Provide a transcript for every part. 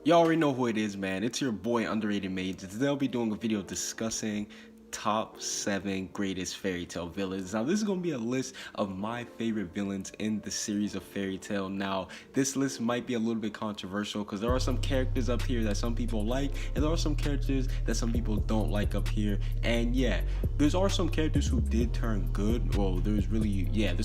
You already know who it is, man. It's your boy Underrated Mage. Today I'll be doing a video discussing top 7 greatest fairy tale villains. Now this is going to be a list of my favorite villains in the series of fairy tale. Now this list might be a little bit controversial because there are some characters up here that some people like and there are some characters that some people don't like up here. And yeah, there's some characters who did turn good. Well, there's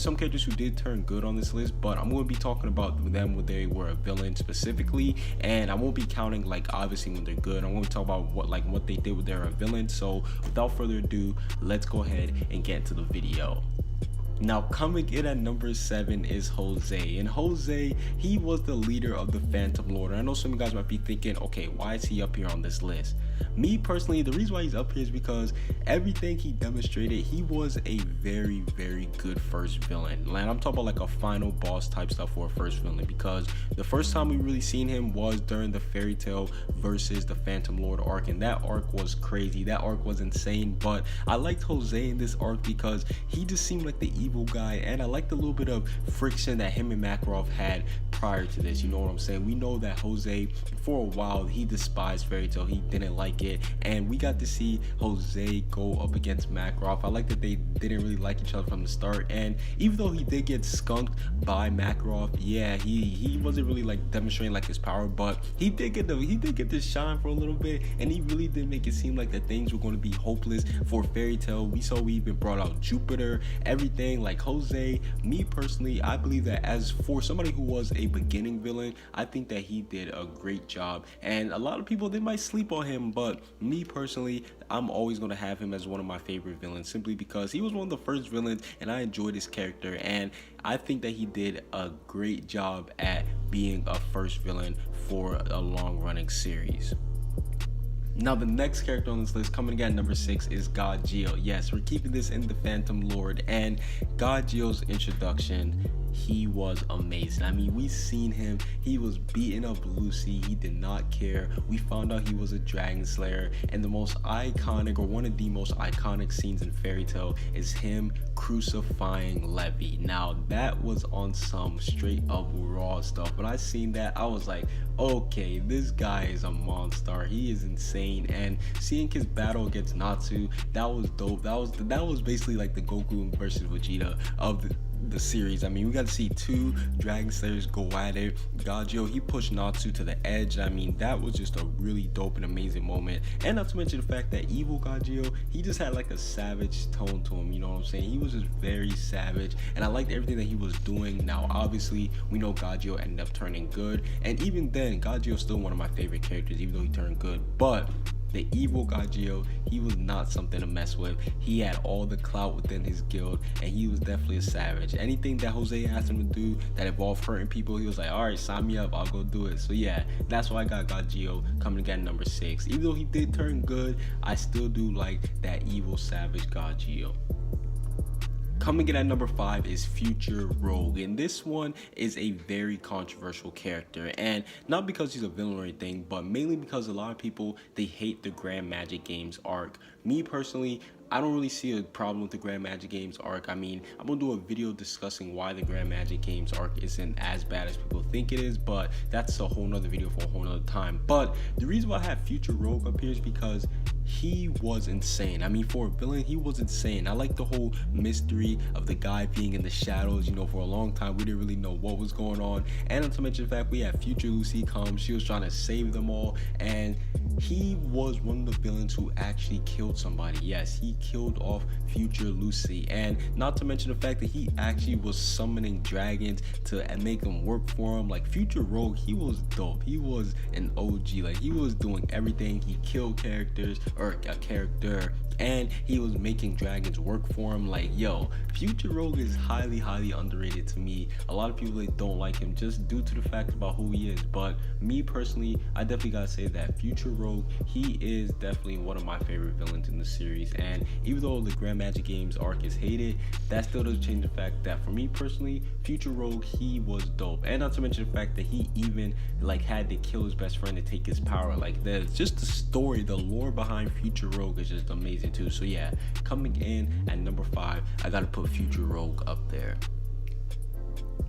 some characters who did turn good on this list, but I'm going to be talking about them when they were a villain specifically, and I won't be counting like obviously when they're good. I'm going to talk about what they did when they're a villain. So without further ado, let's go ahead and get into the video. Now coming in at number 7 is Jose, and Jose, he was the leader of the Phantom Lord. And I know some of you guys might be thinking, okay, why is he up here on this list? Me personally, the reason why he's up here is because everything he demonstrated, he was a very good first villain. And I'm talking about like a final boss type stuff for a first villain, because the first time we really seen him was during the Fairy Tale versus the Phantom Lord arc, and that arc was crazy. That arc was insane. But I liked Jose in this arc because he just seemed like the evil guy, and I liked the little bit of friction that him and Makarov had prior to this. You know what I'm saying? We know that Jose, for a while, he despised Fairy Tail. He didn't like it, and we got to see Jose go up against Makarov. I like that they didn't really like each other from the start, and even though he did get skunked by Makarov, yeah, he wasn't really like demonstrating like his power, but he did get to shine for a little bit, and he really did make it seem like that things were going to be hopeless for Fairy Tail. We even brought out Jupiter, everything. Like Jose, me personally, I believe that as for somebody who was a beginning villain, I think that he did a great job. And a lot of people, they might sleep on him, but me personally, I'm always going to have him as one of my favorite villains, simply because he was one of the first villains and I enjoyed his character, and I think that he did a great job at being a first villain for a long running series. Now the next character on this list, coming in at number 6, is God Geo. Yes, we're keeping this in the Phantom Lord, and God Geo's introduction, he was amazing. I mean, we seen him, he was beating up Lucy, he did not care. We found out he was a dragon slayer, and the most iconic, or one of the most iconic scenes in Fairy Tail, is him crucifying Levy. Now that was on some straight up raw stuff. When I seen that, I was like, okay, this guy is a monster. He is insane. And seeing his battle against Natsu, that was dope. That was basically like the Goku versus Vegeta of the series. I mean, we got to see two Dragon Slayers go at it. Gajio, he pushed Natsu to the edge. I mean, that was just a really dope and amazing moment. And not to mention the fact that evil Gajio, he just had like a savage tone to him, you know what I'm saying? He was just very savage, and I liked everything that he was doing. Now, obviously, we know Gajio ended up turning good, and even then, Gajio is still one of my favorite characters, even though he turned good. But the evil Gajio, he was not something to mess with. He had all the clout within his guild, and he was definitely a savage. Anything that Jose asked him to do that involved hurting people, he was like, alright, sign me up, I'll go do it. So yeah, that's why I got Gajio coming in at number 6. Even though he did turn good, I still do like that evil savage Gajio. Coming in at number 5 is Future Rogue, and this one is a very controversial character, and not because he's a villain or anything, but mainly because a lot of people, they hate the Grand Magic Games arc. Me personally, I don't really see a problem with the Grand Magic Games arc. I mean, I'm gonna do a video discussing why the Grand Magic Games arc isn't as bad as people think it is, but that's a whole nother video for a whole nother time. But the reason why I have Future Rogue up here is because he was insane. I mean, for a villain, he was insane. I like the whole mystery of the guy being in the shadows. You know, for a long time, we didn't really know what was going on. And not to mention the fact we had Future Lucy come, she was trying to save them all, and he was one of the villains who actually killed somebody. Yes, he killed off Future Lucy, and not to mention the fact that he actually was summoning dragons to make them work for him. Like, Future Rogue, he was dope. He was an OG. Like, he was doing everything. He killed characters, or a character, and he was making dragons work for him. Like, yo, Future Rogue is highly underrated to me. A lot of people, they don't like him just due to the fact about who he is, but me personally, I definitely gotta say that Future Rogue, he is definitely one of my favorite villains in the series. And even though the Grand Magic Games arc is hated, that still doesn't change the fact that for me personally, Future Rogue, he was dope. And not to mention the fact that he even like had to kill his best friend to take his power. Like, just the story, the lore behind Future Rogue is just amazing too. So yeah, coming in at number 5, I gotta put Future Rogue up there.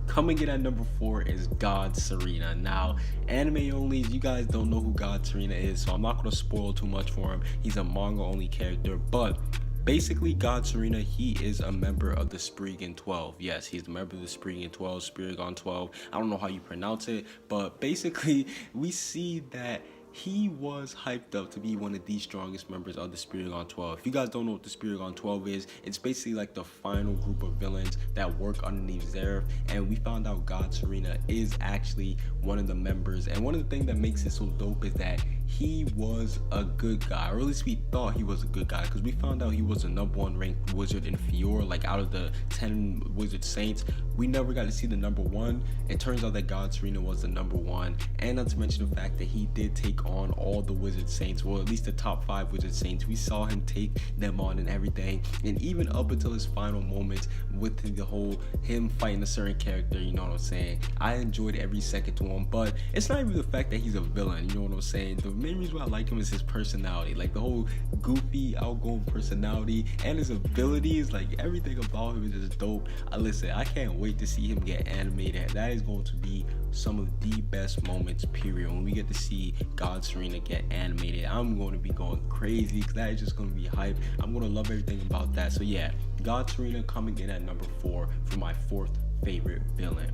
Coming in at number 4 is God Serena. Now, anime only, you guys don't know who God Serena is, so I'm not going to spoil too much for him. He's a manga only character, but basically, God Serena, he is a member of the Spriggan 12. Yes, he's a member of the Spriggan 12, Spriggan 12. I don't know how you pronounce it, but basically, we see that he was hyped up to be one of the strongest members of the Spriggan 12. If you guys don't know what the Spriggan 12 is, it's basically like the final group of villains that work underneath Zeref, and we found out God Serena is actually one of the members. And one of the things that makes it so dope is that he was a good guy, or at least we thought he was a good guy, because we found out he was the #1 ranked wizard in Fior. Like, out of the 10 wizard saints, we never got to see the #1. It turns out that God Serena was the #1, and not to mention the fact that he did take on all the wizard saints, or at least the top 5 wizard saints. We saw him take them on and everything, and even up until his final moments with the whole him fighting a certain character, you know what I'm saying, I enjoyed every second to him. But it's not even the fact that he's a villain, you know what I'm saying. The main reason why I like him is his personality, like the whole goofy, outgoing personality, and his abilities. Like, everything about him is just dope. Listen, I can't wait to see him get animated. That is going to be some of the best moments, period, when we get to see God Serena get animated. I'm going to be going crazy, because that is just going to be hype. I'm going to love everything about that. So yeah, God Serena coming in at number 4 for my 4th favorite villain.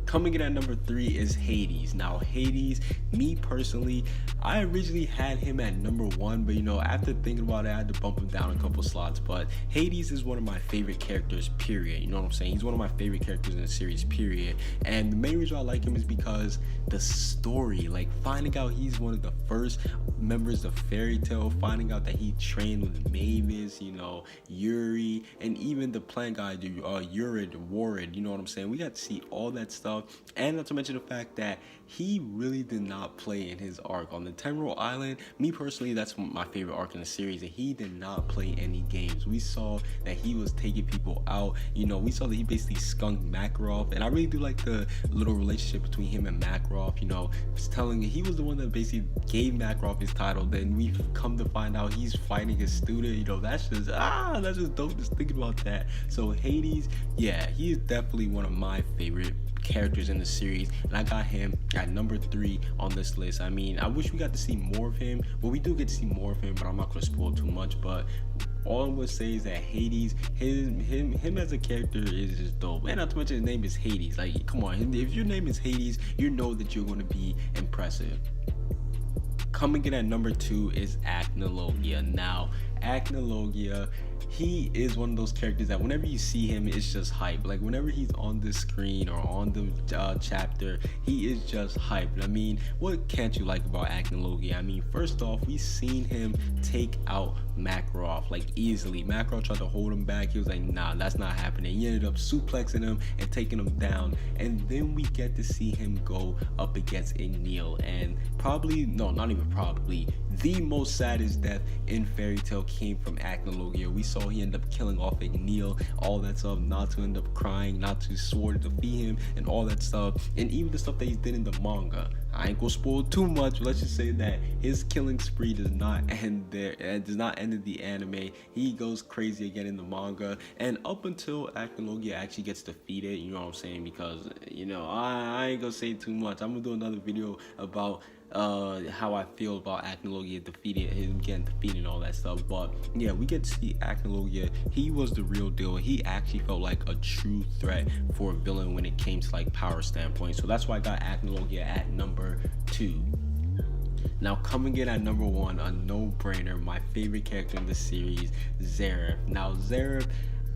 Coming in at number 3 is Hades. Now, Hades, me personally, I originally had him at number 1, but you know, after thinking about it, I had to bump him down a couple slots. But Hades is one of my favorite characters, period. You know what I'm saying? He's one of my favorite characters in the series, period. And the main reason I like him is because the story, like finding out he's one of the first members of Fairy Tail, finding out that he trained with Mavis, you know, Yuri, and even the plant guy, Urid, Warid, you know what I'm saying? We got to see all that stuff. And not to mention the fact that he really did not play in his arc on the Temporal Island. Me personally, that's my favorite arc in the series, and he did not play any games. We saw that he was taking people out. You know, we saw that he basically skunked Makarov, and I really do like the little relationship between him and Makarov. You know, he was the one that basically gave Makarov his title. Then we come to find out he's fighting his student. You know, that's just dope just thinking about that. So Hades, yeah, he is definitely one of my favorite characters in the series, and I got him at number 3 on this list. I mean, I wish we got to see more of him. Well, we do get to see more of him, but I'm not going to spoil too much. But all I'm going to say is that Hades, him as a character is just dope. And not to mention his name is Hades. Like, come on, if your name is Hades, you know that you're going to be impressive. Coming in at number 2 is Acnologia. Now, Acnologia, he is one of those characters that whenever you see him, it's just hype. Like, whenever he's on the screen or on the chapter, he is just hype. I mean, what can't you like about Acnologia? I mean, first off, we've seen him take out Makarov, like, easily. Makarov tried to hold him back. He was like, nah, that's not happening. He ended up suplexing him and taking him down. And then we get to see him go up against Enil, and probably, no, not even probably, the most saddest death in Fairy Tail came from Acnologia. We saw he ended up killing off Enil, all that stuff. Natsu ended up crying, Natsu swore to defeat him, and all that stuff. And even the stuff that he did in the manga, I ain't gonna spoil too much. Let's just say that his killing spree does not end there, and does not end in the anime. He goes crazy again in the manga, and up until Acnologia actually gets defeated, you know what I'm saying? Because, you know, I ain't gonna say too much. I'm gonna do another video about how I feel about Acnologia him getting defeated and all that stuff. But yeah, we get to see Acnologia. He was the real deal. He actually felt like a true threat for a villain when it came to like power standpoint. So that's why I got Acnologia at number 2. Now, coming in at number 1, a no-brainer, my favorite character in the series, Zeref. Now, Zeref,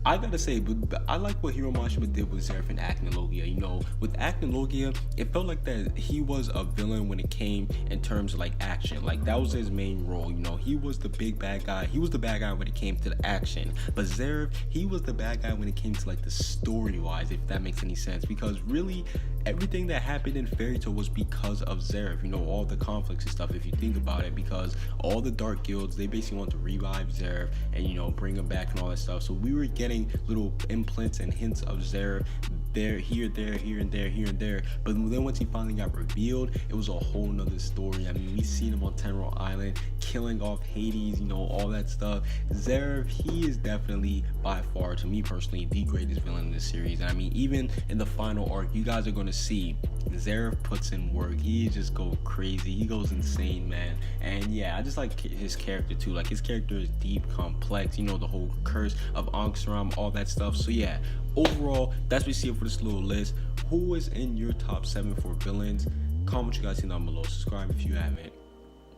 I gotta say, but I like what Hiro Mashima did with Zeref and Acnologia. You know, with Acnologia, it felt like that he was a villain when it came in terms of like action. Like, that was his main role. You know, he was the big bad guy. He was the bad guy when it came to the action. But Zeref, he was the bad guy when it came to like the story-wise, if that makes any sense. Because really, everything that happened in Fairy Tail was because of Zeref. You know, all the conflicts and stuff, if you think about it, because all the Dark Guilds, they basically want to revive Zeref and, you know, bring him back and all that stuff. So we were getting showing little imprints and hints of Zeref there, here, there, here and there, here and there. But then once he finally got revealed, it was a whole nother story. I mean, we seen him on Tenro Island killing off Hades, you know, all that stuff. Zeref, he is definitely by far, to me personally, the greatest villain in this series. And I mean, even in the final arc, you guys are going to see Zeref puts in work. He just goes crazy. He goes insane, man. And yeah, I just like his character too. Like, his character is deep, complex, you know, the whole curse of Ank'Sram, all that stuff. So yeah, overall, that's what we see for this little list. Who is in your top 7 for villains? Comment what you guys think down below. Subscribe if you haven't.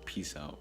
Peace out.